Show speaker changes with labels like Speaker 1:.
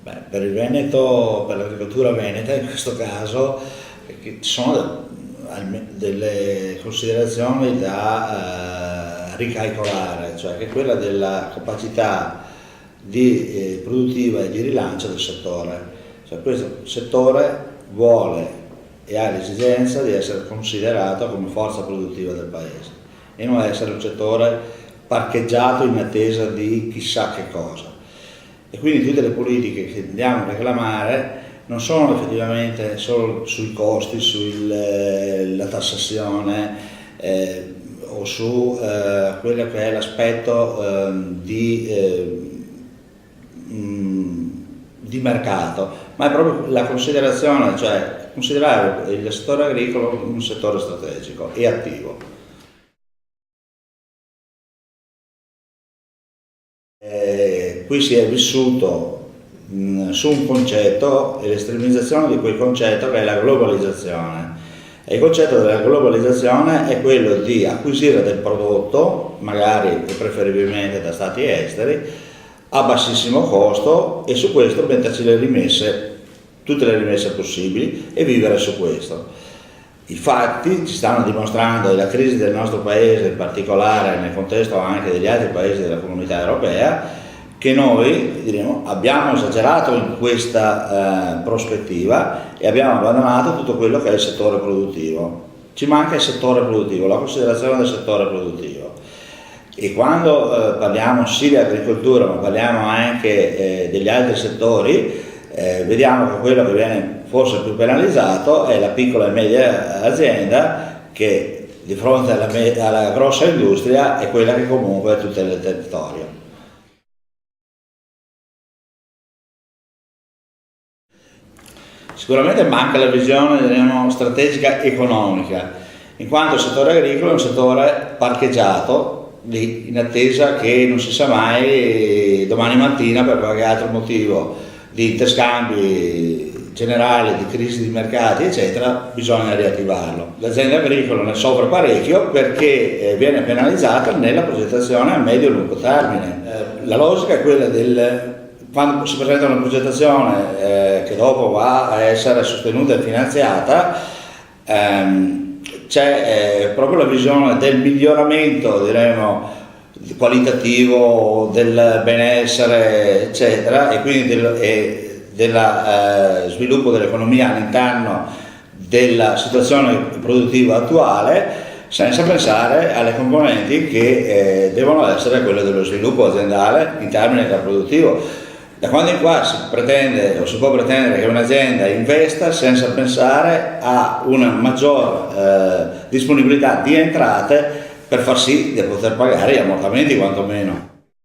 Speaker 1: Beh, per il Veneto, per l'agricoltura veneta in questo caso, ci sono delle considerazioni da ricalcolare, cioè che quella della capacità produttiva e di rilancio del settore. Cioè, questo settore vuole e ha l'esigenza di essere considerato come forza produttiva del paese e non essere un settore parcheggiato in attesa di chissà che cosa. E quindi tutte le politiche che andiamo a reclamare non sono effettivamente solo sui costi, sulla tassazione o su quello che è l'aspetto di mercato, ma è proprio la considerazione, cioè considerare il settore agricolo un settore strategico e attivo. Qui si è vissuto su un concetto e l'estremizzazione di quel concetto che è la globalizzazione. E il concetto della globalizzazione è quello di acquisire del prodotto, magari e preferibilmente da stati esteri, a bassissimo costo e su questo metterci le rimesse, tutte le rimesse possibili e vivere su questo. I fatti ci stanno dimostrando, e la crisi del nostro paese in particolare nel contesto anche degli altri paesi della comunità europea, che noi diremo, abbiamo esagerato in questa prospettiva e abbiamo abbandonato tutto quello che è il settore produttivo. Ci manca il settore produttivo, la considerazione del settore produttivo. E quando parliamo sì di agricoltura, ma parliamo anche degli altri settori, vediamo che quello che viene forse più penalizzato è la piccola e media azienda che di fronte alla grossa industria è quella che comunque è tutela il territorio. Sicuramente manca la visione, diremo, strategica economica, in quanto il settore agricolo è un settore parcheggiato in attesa che non si sa mai domani mattina per qualche altro motivo di interscambi generali, di crisi di mercati eccetera, bisogna riattivarlo. L'azienda agricola ne soffre parecchio perché viene penalizzata nella progettazione a medio e lungo termine. La logica è quella quando si presenta una progettazione che dopo va a essere sostenuta e finanziata, c'è proprio la visione del miglioramento, diremo, qualitativo del benessere eccetera, e quindi dello sviluppo dell'economia all'interno della situazione produttiva attuale, senza pensare alle componenti che devono essere quelle dello sviluppo aziendale in termini da produttivo. Da quando in qua si pretende o si può pretendere che un'azienda investa senza pensare a una maggior disponibilità di entrate per far sì di poter pagare gli ammortamenti quantomeno.